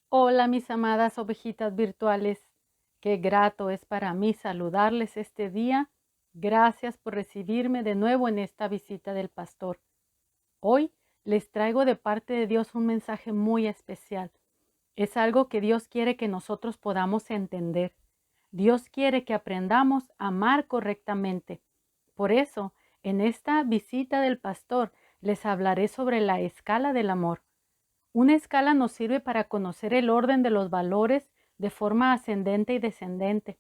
Hola, mis amadas ovejitas virtuales. Qué grato es para mí saludarles este día. Gracias por recibirme de nuevo en esta visita del pastor. Hoy les traigo de parte de Dios un mensaje muy especial. Es algo que Dios quiere que nosotros podamos entender. Dios quiere que aprendamos a amar correctamente. Por eso, en esta visita del pastor, les hablaré sobre la escala del amor. Una escala nos sirve para conocer el orden de los valores de forma ascendente y descendente.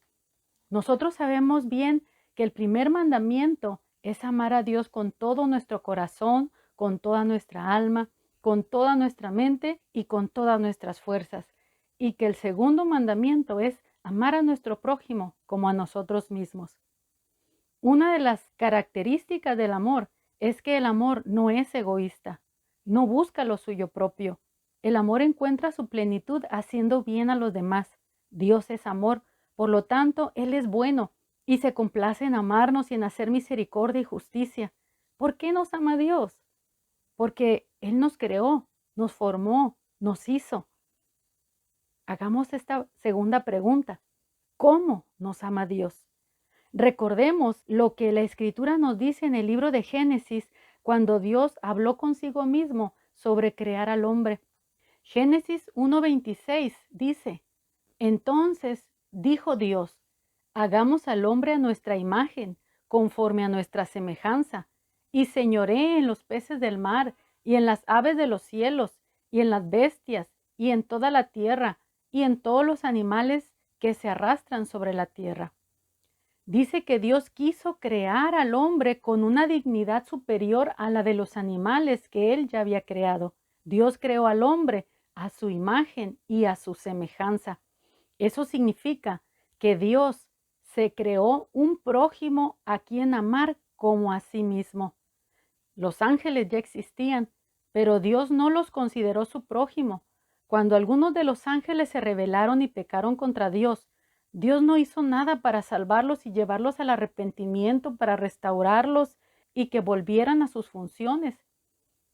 Nosotros sabemos bien que el primer mandamiento es amar a Dios con todo nuestro corazón, con toda nuestra alma, con toda nuestra mente y con todas nuestras fuerzas. Y que el segundo mandamiento es amar a nuestro prójimo como a nosotros mismos. Una de las características del amor es que el amor no es egoísta, no busca lo suyo propio. El amor encuentra su plenitud haciendo bien a los demás. Dios es amor, por lo tanto, Él es bueno y se complace en amarnos y en hacer misericordia y justicia. ¿Por qué nos ama Dios? Porque Él nos creó, nos formó, nos hizo. Hagamos esta segunda pregunta. ¿Cómo nos ama Dios? Recordemos lo que la Escritura nos dice en el libro de Génesis cuando Dios habló consigo mismo sobre crear al hombre. Génesis 1:26 dice, entonces dijo Dios, hagamos al hombre a nuestra imagen, conforme a nuestra semejanza, y señoree en los peces del mar, y en las aves de los cielos, y en las bestias, y en toda la tierra, y en todos los animales que se arrastran sobre la tierra. Dice que Dios quiso crear al hombre con una dignidad superior a la de los animales que él ya había creado. Dios creó al hombre a su imagen y a su semejanza. Eso significa que Dios se creó un prójimo a quien amar como a sí mismo. Los ángeles ya existían, pero Dios no los consideró su prójimo. Cuando algunos de los ángeles se rebelaron y pecaron contra Dios, Dios no hizo nada para salvarlos y llevarlos al arrepentimiento, para restaurarlos y que volvieran a sus funciones.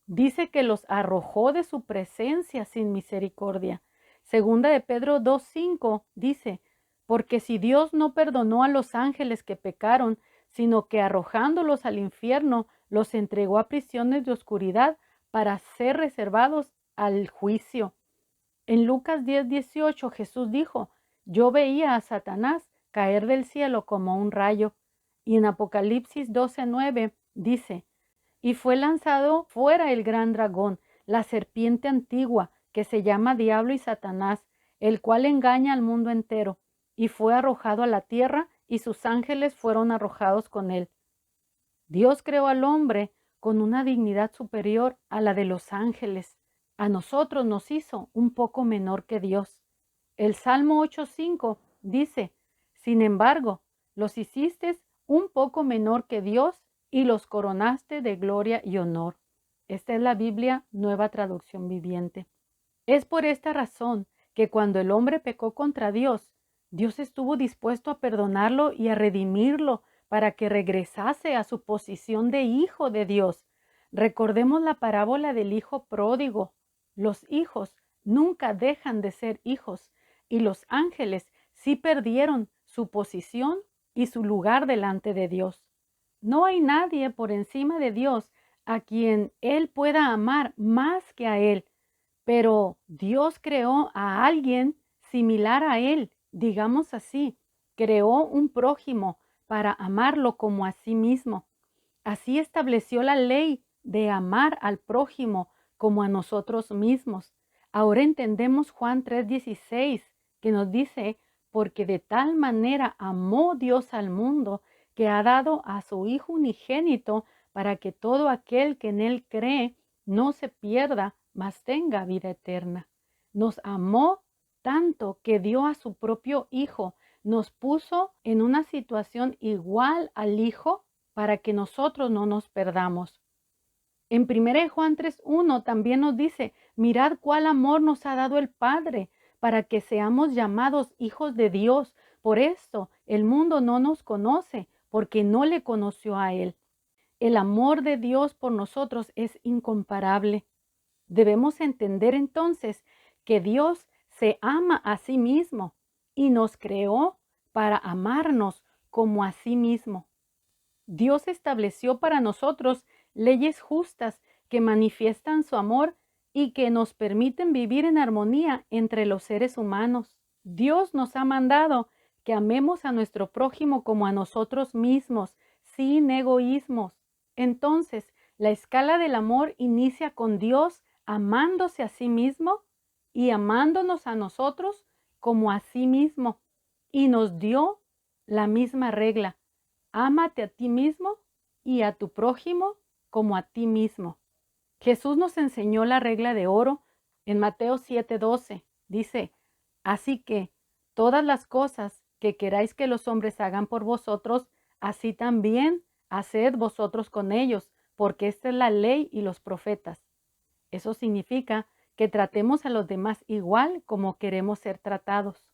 Dice que los arrojó de su presencia sin misericordia. Segunda de Pedro 2:5 dice, porque si Dios no perdonó a los ángeles que pecaron, sino que arrojándolos al infierno, los entregó a prisiones de oscuridad para ser reservados al juicio. En Lucas 10:18 Jesús dijo, yo veía a Satanás caer del cielo como un rayo. Y en Apocalipsis 12:9 dice, y fue lanzado fuera el gran dragón, la serpiente antigua, que se llama Diablo y Satanás, el cual engaña al mundo entero, y fue arrojado a la tierra, y sus ángeles fueron arrojados con él. Dios creó al hombre con una dignidad superior a la de los ángeles. A nosotros nos hizo un poco menor que Dios. El Salmo 8:5 dice, sin embargo, los hiciste un poco menor que Dios y los coronaste de gloria y honor. Esta es la Biblia, Nueva Traducción Viviente. Es por esta razón que cuando el hombre pecó contra Dios, Dios estuvo dispuesto a perdonarlo y a redimirlo para que regresase a su posición de hijo de Dios. Recordemos la parábola del hijo pródigo. Los hijos nunca dejan de ser hijos y los ángeles sí perdieron su posición y su lugar delante de Dios. No hay nadie por encima de Dios a quien Él pueda amar más que a Él. Pero Dios creó a alguien similar a Él, digamos así. Creó un prójimo para amarlo como a sí mismo. Así estableció la ley de amar al prójimo como a nosotros mismos. Ahora entendemos Juan 3:16, que nos dice, porque de tal manera amó Dios al mundo, que ha dado a su Hijo unigénito para que todo aquel que en Él cree no se pierda, mas tenga vida eterna. Nos amó tanto que dio a su propio Hijo, nos puso en una situación igual al Hijo para que nosotros no nos perdamos. En 1 Juan 3:1 también nos dice, mirad cuál amor nos ha dado el Padre para que seamos llamados hijos de Dios. Por esto el mundo no nos conoce porque no le conoció a Él. El amor de Dios por nosotros es incomparable. Debemos entender entonces que Dios se ama a sí mismo y nos creó para amarnos como a sí mismo. Dios estableció para nosotros leyes justas que manifiestan su amor y que nos permiten vivir en armonía entre los seres humanos. Dios nos ha mandado que amemos a nuestro prójimo como a nosotros mismos, sin egoísmos. Entonces, la escala del amor inicia con Dios amándose a sí mismo y amándonos a nosotros como a sí mismo. Y nos dio la misma regla: ámate a ti mismo y a tu prójimo como a ti mismo. Jesús nos enseñó la regla de oro en Mateo 7:12. Dice: así que todas las cosas que queráis que los hombres hagan por vosotros, así también haced vosotros con ellos, porque esta es la ley y los profetas. Eso significa que tratemos a los demás igual como queremos ser tratados.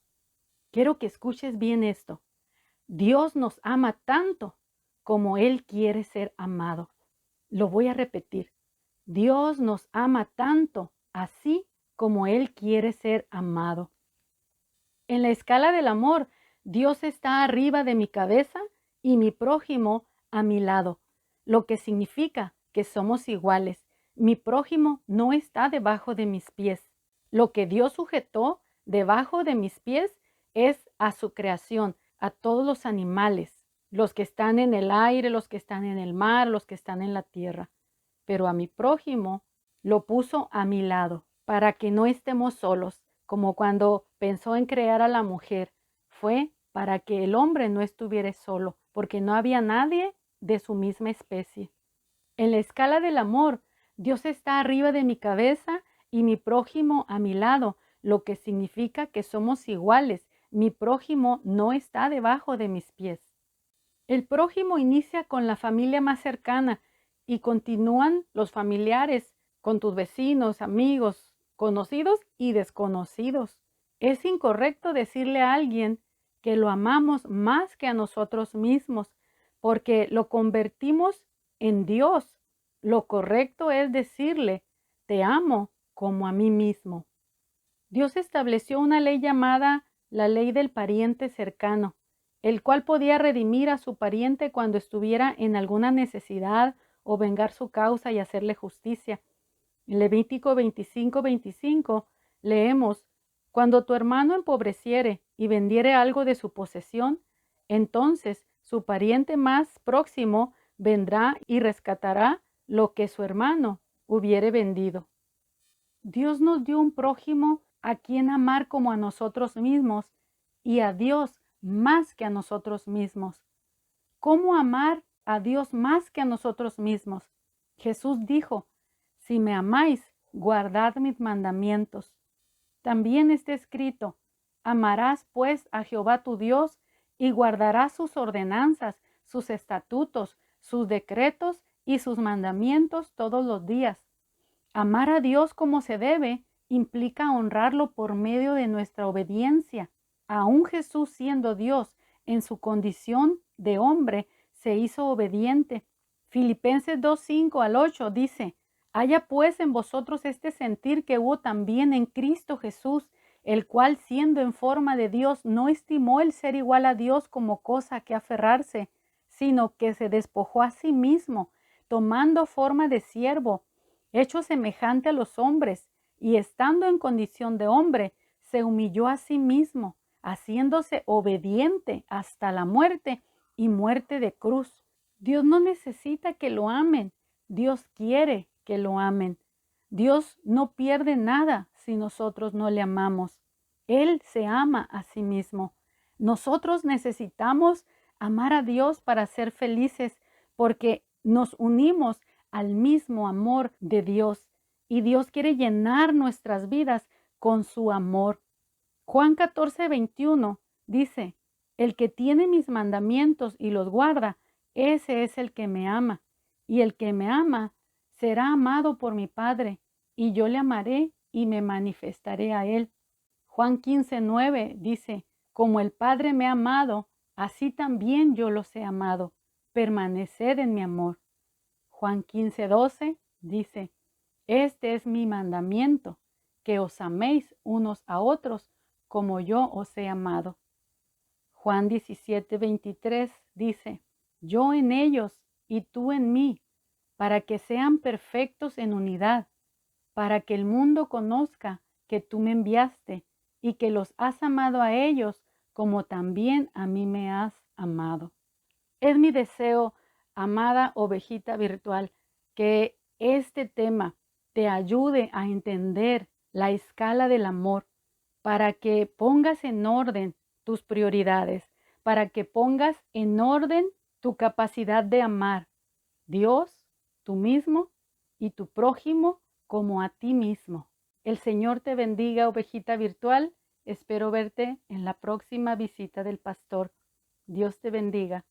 Quiero que escuches bien esto. Dios nos ama tanto como Él quiere ser amado. Lo voy a repetir. Dios nos ama tanto, así como Él quiere ser amado. En la escala del amor, Dios está arriba de mi cabeza y mi prójimo a mi lado, lo que significa que somos iguales. Mi prójimo no está debajo de mis pies. Lo que Dios sujetó debajo de mis pies es a su creación, a todos los animales, los que están en el aire, los que están en el mar, los que están en la tierra. Pero a mi prójimo lo puso a mi lado, para que no estemos solos, como cuando pensó en crear a la mujer. Fue para que el hombre no estuviera solo, porque no había nadie de su misma especie. En la escala del amor, Dios está arriba de mi cabeza y mi prójimo a mi lado, lo que significa que somos iguales. Mi prójimo no está debajo de mis pies. El prójimo inicia con la familia más cercana y continúan los familiares con tus vecinos, amigos, conocidos y desconocidos. Es incorrecto decirle a alguien que lo amamos más que a nosotros mismos, porque lo convertimos en Dios. Lo correcto es decirle: te amo como a mí mismo. Dios estableció una ley llamada la ley del pariente cercano, el cual podía redimir a su pariente cuando estuviera en alguna necesidad o vengar su causa y hacerle justicia. En Levítico 25:25 leemos: cuando tu hermano empobreciere y vendiere algo de su posesión, entonces su pariente más próximo vendrá y rescatará lo que su hermano hubiere vendido. Dios nos dio un prójimo a quien amar como a nosotros mismos y a Dios más que a nosotros mismos. ¿Cómo amar a Dios más que a nosotros mismos? Jesús dijo: si me amáis, guardad mis mandamientos. También está escrito: amarás pues a Jehová tu Dios y guardarás sus ordenanzas, sus estatutos, sus decretos y sus mandamientos todos los días. Amar a Dios como se debe implica honrarlo por medio de nuestra obediencia. Aún Jesús, siendo Dios en su condición de hombre, se hizo obediente. Filipenses 2:5-8 dice: haya pues en vosotros este sentir que hubo también en Cristo Jesús, el cual, siendo en forma de Dios, no estimó el ser igual a Dios como cosa a que aferrarse, sino que se despojó a sí mismo, tomando forma de siervo, hecho semejante a los hombres, y estando en condición de hombre, se humilló a sí mismo, haciéndose obediente hasta la muerte y muerte de cruz. Dios no necesita que lo amen, Dios quiere que lo amen. Dios no pierde nada si nosotros no le amamos. Él se ama a sí mismo. Nosotros necesitamos amar a Dios para ser felices, porque nos unimos al mismo amor de Dios y Dios quiere llenar nuestras vidas con su amor. Juan 14:21 dice: el que tiene mis mandamientos y los guarda, ese es el que me ama, y el que me ama será amado por mi Padre, y yo le amaré y me manifestaré a él. Juan 15:9 dice: como el Padre me ha amado, así también yo los he amado. Permaneced en mi amor. Juan 15:12 dice: este es mi mandamiento, que os améis unos a otros como yo os he amado. Juan 17:23 dice, yo en ellos y tú en mí, para que sean perfectos en unidad, para que el mundo conozca que tú me enviaste y que los has amado a ellos como también a mí me has amado. Es mi deseo, amada ovejita virtual, que este tema te ayude a entender la escala del amor para que pongas en orden tus prioridades, para que pongas en orden tu capacidad de amar Dios, tú mismo y tu prójimo como a ti mismo. El Señor te bendiga, ovejita virtual. Espero verte en la próxima visita del pastor. Dios te bendiga.